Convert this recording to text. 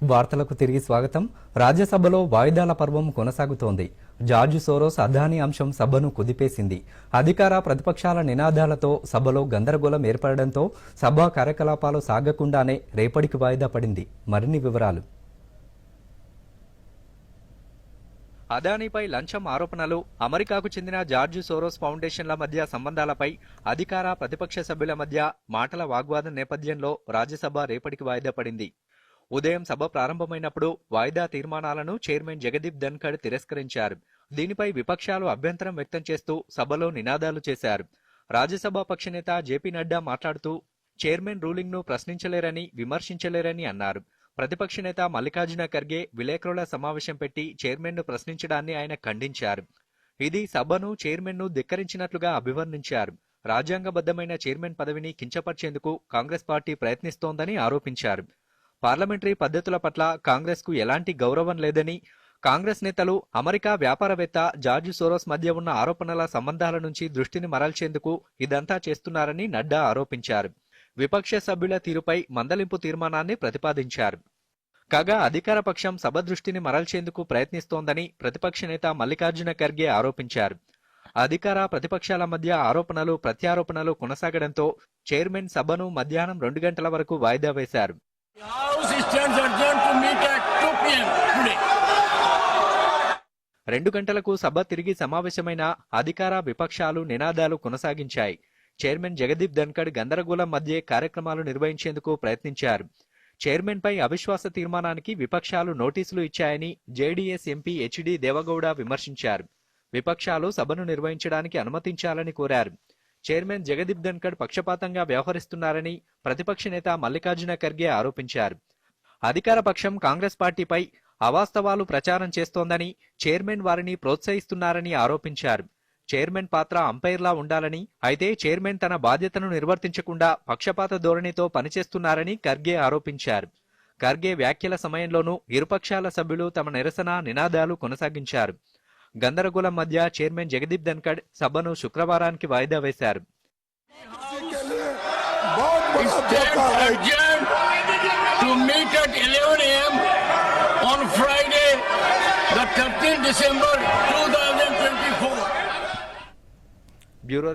వార్తలకు తిరిగి స్వాగతం. రాజ్యసభలో వాయిదాల పర్వం కొనసాగుతోంది. జార్జ్ సోరోస్ అదానీ అంశం సభను కుదిపేసింది. అధికార ప్రతిపక్షాల నినాదాలతో సభలో గందరగోళం ఏర్పడడంతో సభ కార్యకలాపాలు సాగకుండానే రేపటికి వాయిదా పడింది. మరిన్ని వివరాలు. అదానీపై లంచం ఆరోపణలు, అమెరికాకు చెందిన జార్జ్ సోరోస్ ఫౌండేషన్ల మధ్య సంబంధాలపై అధికార ప్రతిపక్ష సభ్యుల మధ్య మాటల వాగ్వాదం నేపథ్యంలో రాజ్యసభ రేపటికి వాయిదా పడింది. ఉదయం సభ ప్రారంభమైనప్పుడు వాయిదా తీర్మానాలను చైర్మన్ జగదీప్ ధన్ఖడ్ తిరస్కరించారు. దీనిపై విపక్షాలు అభ్యంతరం వ్యక్తం చేస్తూ సభలో నినాదాలు చేశారు. రాజ్యసభ పక్షనేత జేపీ నడ్డా మాట్లాడుతూ చైర్మన్ రూలింగ్ను ప్రశ్నించలేరని, విమర్శించలేరని అన్నారు. ప్రతిపక్ష నేత మల్లికార్జున ఖర్గే విలేకరుల సమావేశం పెట్టి చైర్మన్ను ప్రశ్నించడాన్ని ఆయన ఖండించారు. ఇది సభను, చైర్మన్ను ధిక్కరించినట్లుగా అభివర్ణించారు. రాజ్యాంగబద్ధమైన చైర్మన్ పదవిని కించపర్చేందుకు కాంగ్రెస్ పార్టీ ప్రయత్నిస్తోందని ఆరోపించారు. పార్లమెంటరీ పద్ధతుల పట్ల కాంగ్రెస్కు ఎలాంటి గౌరవం లేదని, కాంగ్రెస్ నేతలు అమెరికా వ్యాపారవేత్త జార్జ్ సోరోస్ మధ్య ఉన్న ఆరోపణల సంబంధాల నుంచి దృష్టిని మరల్చేందుకు ఇదంతా చేస్తున్నారని నడ్డా ఆరోపించారు. విపక్ష సభ్యుల తీరుపై మందలింపు తీర్మానాన్ని ప్రతిపాదించారు. కాగా అధికార పక్షం సభ దృష్టిని మరల్చేందుకు ప్రయత్నిస్తోందని ప్రతిపక్ష నేత మల్లికార్జున ఖర్గే ఆరోపించారు. అధికార ప్రతిపక్షాల మధ్య ఆరోపణలు, ప్రత్యారోపణలు కొనసాగడంతో చైర్మన్ సభను మధ్యాహ్నం 2 గంటల వరకు వాయిదా వేశారు. 2 గంటలకు సభ తిరిగి సమావేశమైన అధికార విపక్షాలు నినాదాలు కొనసాగించాయి. చైర్మన్ జగదీప్ ధన్ఖడ్ గందరగోళం మధ్య కార్యక్రమాలు నిర్వహించేందుకు ప్రయత్నించారు. చైర్మన్పై అవిశ్వాస తీర్మానానికి విపక్షాలు నోటీసులు ఇచ్చాయని జేడీఎస్ ఎంపీ హెచ్డి దేవగౌడ విమర్శించారు. విపక్షాలు సభను నిర్వహించడానికి అనుమతించాలని కోరారు. చైర్మన్ జగదీప్ ధన్ఖడ్ పక్షపాతంగా వ్యవహరిస్తున్నారని ప్రతిపక్ష నేత మల్లికార్జున ఖర్గే ఆరోపించారు. అధికార పక్షం కాంగ్రెస్ పార్టీపై అవాస్తవాలు ప్రచారం చేస్తోందని, చైర్మన్ వారిని ప్రోత్సహిస్తున్నారని ఆరోపించారు. చైర్మన్ పాత్ర అంపైర్లా ఉండాలని, అయితే చైర్మన్ తన బాధ్యతను నిర్వర్తించకుండా పక్షపాత ధోరణితో పనిచేస్తున్నారని ఖర్గే ఆరోపించారు. ఖర్గే వ్యాఖ్యల సమయంలోనూ ఇరుపక్షాల సభ్యులు తమ నిరసన నినాదాలు కొనసాగించారు. గందరగోళం మధ్య చైర్మన్ జగదీప్ ధన్ఖడ్ సభను శుక్రవారానికి వాయిదా వేశారు. బ్యూరో